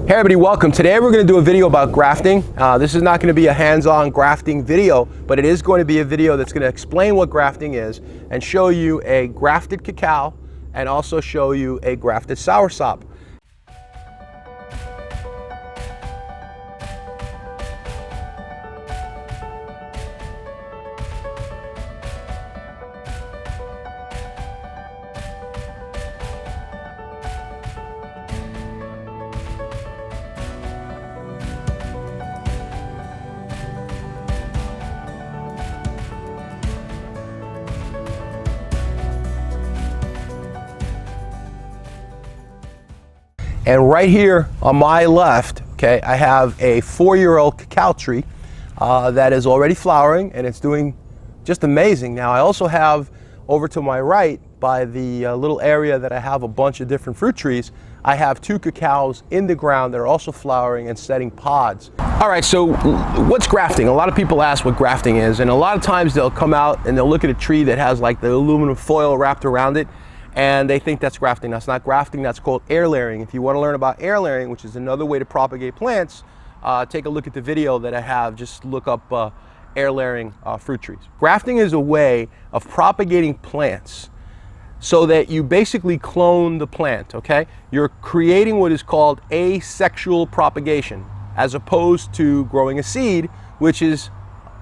Hey everybody, welcome. Today we're going to do a video about grafting. This is not going to be a hands-on grafting video, but it is going to be a video that's going to explain what grafting is and show you a grafted cacao and also show you a grafted soursop. And right here on my left, okay, I have a 4-year-old cacao tree that is already flowering and it's doing just amazing. Now I also have over to my right by the little area that I have a bunch of different fruit trees, I have 2 cacaos in the ground that are also flowering and setting pods. All right, so what's grafting? A lot of people ask what grafting is, and a lot of times they'll come out and they'll look at a tree that has like the aluminum foil wrapped around it, and they think that's grafting. That's not grafting, that's called air layering. If you want to learn about air layering, which is another way to propagate plants, take a look at the video that I have. Just look up air layering fruit trees. Grafting is a way of propagating plants so that you basically clone the plant, okay? You're creating what is called asexual propagation, as opposed to growing a seed, which is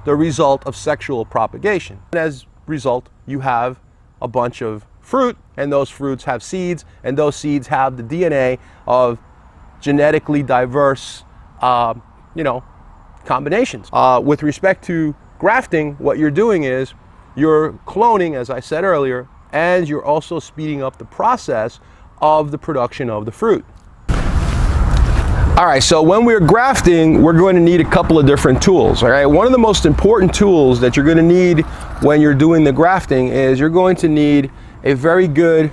the result of sexual propagation. And as a result, you have a bunch of fruit, and those fruits have seeds, and those seeds have the DNA of genetically diverse, combinations. With respect to grafting, what you're doing is you're cloning, as I said earlier, and you're also speeding up the process of the production of the fruit. All right, so when we're grafting, we're going to need a couple of different tools, all right? One of the most important tools that you're going to need when you're doing the grafting is you're going to need a very good,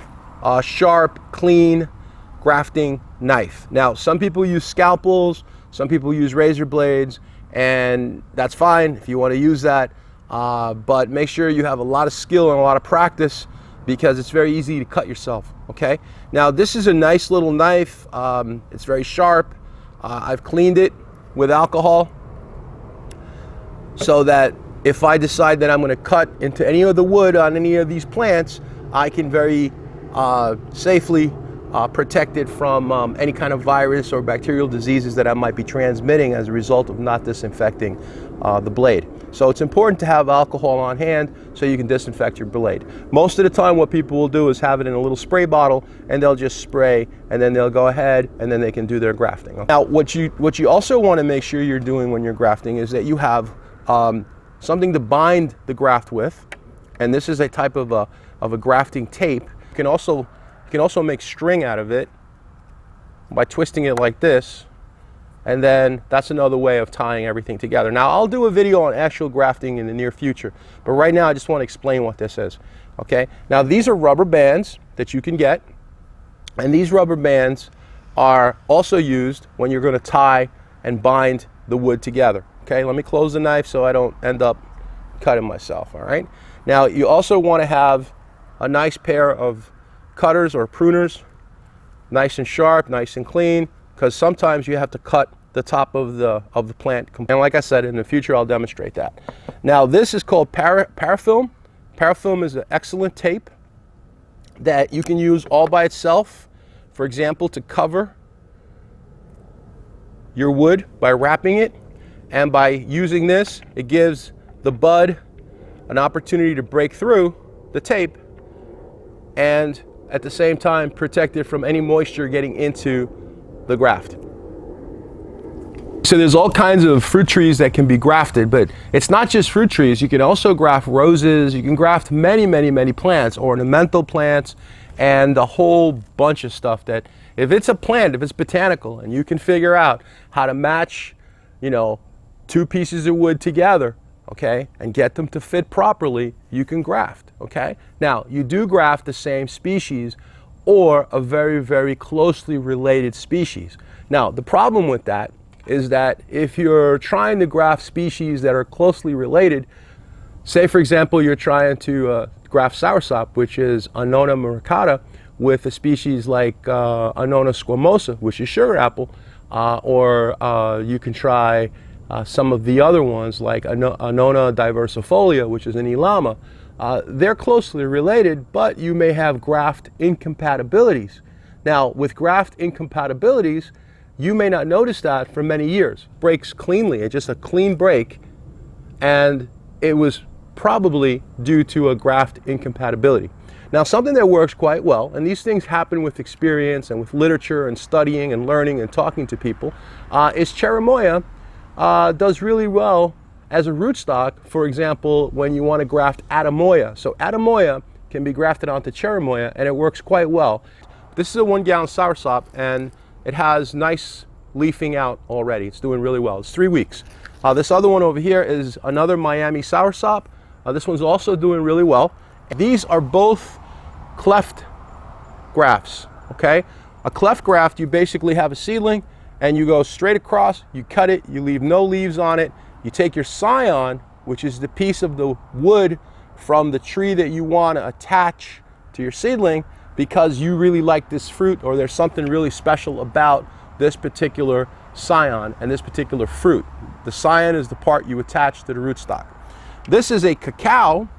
sharp, clean grafting knife. Now, some people use scalpels, some people use razor blades, and that's fine if you want to use that, but make sure you have a lot of skill and a lot of practice because it's very easy to cut yourself, okay? Now, this is a nice little knife. It's very sharp. I've cleaned it with alcohol so that if I decide that I'm going to cut into any of the wood on any of these plants, I can very safely protect it from any kind of virus or bacterial diseases that I might be transmitting as a result of not disinfecting the blade. So it's important to have alcohol on hand so you can disinfect your blade. Most of the time what people will do is have it in a little spray bottle and they'll just spray and then they'll go ahead and then they can do their grafting. Now what you also want to make sure you're doing when you're grafting is that you have something to bind the graft with, and this is a type of a grafting tape. You can also make string out of it by twisting it like this, and then that's another way of tying everything together. Now I'll do a video on actual grafting in the near future, but right now I just want to explain what this is, okay? Now these are rubber bands that you can get, and these rubber bands are also used when you're going to tie and bind the wood together, okay? Let me close the knife so I don't end up cutting myself, all right? Now you also want to have a nice pair of cutters or pruners, nice and sharp, nice and clean, because sometimes you have to cut the top of the plant. And like I said, in the future I'll demonstrate that. Now this is called parafilm. Parafilm is an excellent tape that you can use all by itself, for example, to cover your wood by wrapping it, and by using this, it gives the bud an opportunity to break through the tape and at the same time protect it from any moisture getting into the graft. So there's all kinds of fruit trees that can be grafted, but it's not just fruit trees. You can also graft roses, you can graft many plants, ornamental plants, and a whole bunch of stuff that if it's a plant, if it's botanical, and you can figure out how to match, 2 pieces of wood together, okay, and get them to fit properly, you can graft, okay? Now, you do graft the same species or a very closely related species. Now, the problem with that is that if you're trying to graft species that are closely related, say for example you're trying to graft soursop, which is Annona muricata, with a species like Annona squamosa, which is sugar apple, or you can try some of the other ones like Annona diversifolia, which is an elama. They're closely related, but you may have graft incompatibilities. Now, with graft incompatibilities, you may not notice that for many years. Breaks cleanly, it's just a clean break, and it was probably due to a graft incompatibility. Now, something that works quite well, and these things happen with experience and with literature and studying and learning and talking to people, is cherimoya does really well as a rootstock, for example, when you want to graft atamoya. So atamoya can be grafted onto cherimoya, and it works quite well. This is a 1 gallon soursop, and it has nice leafing out already. It's doing really well. It's 3 weeks. This other one over here is another Miami soursop. This one's also doing really well. These are both cleft grafts, okay? A cleft graft, you basically have a seedling and you go straight across, you cut it, you leave no leaves on it, you take your scion, which is the piece of the wood from the tree that you want to attach to your seedling because you really like this fruit, or there's something really special about this particular scion and this particular fruit. The scion is the part you attach to the rootstock. This is a cacao.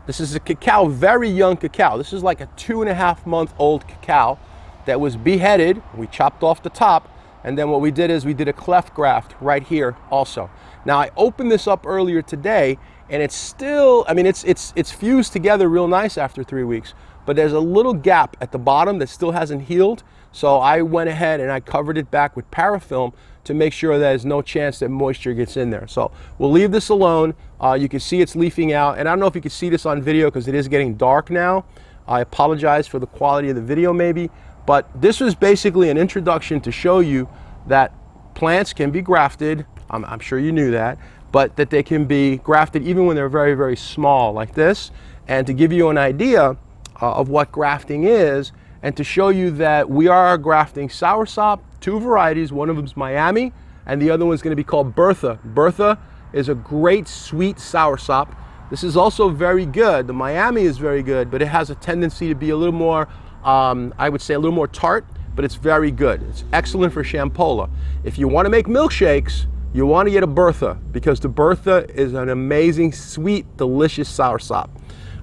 This is a cacao, very young cacao. This is like a 2.5-month-old cacao that was beheaded. We chopped off the top, and then what we did is we did a cleft graft right here also. Now, I opened this up earlier today, and it's still, I mean, it's fused together real nice after 3 weeks, but there's a little gap at the bottom that still hasn't healed. So I went ahead and I covered it back with parafilm to make sure there's no chance that moisture gets in there. So we'll leave this alone. You can see it's leafing out, and I don't know if you can see this on video because it is getting dark now. I apologize for the quality of the video maybe, but this was basically an introduction to show you that plants can be grafted. I'm sure you knew that, but that they can be grafted even when they're very, very small like this, and to give you an idea of what grafting is, and to show you that we are grafting soursop, 2 varieties. One of them is Miami, and the other one is going to be called Bertha. Bertha is a great sweet soursop. This is also very good. The Miami is very good, but it has a tendency to be a little more, I would say a little more tart, but it's very good. It's excellent for champola. If you want to make milkshakes, you want to get a Bertha, because the Bertha is an amazing, sweet, delicious soursop.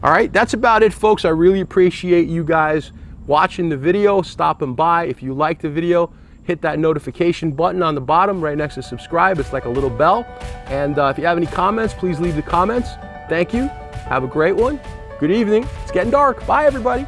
All right, that's about it, folks. I really appreciate you guys watching the video, stopping by. If you like the video, hit that notification button on the bottom right next to subscribe. It's like a little bell. And if you have any comments, please leave the comments. Thank you. Have a great one. Good evening. It's getting dark. Bye, everybody.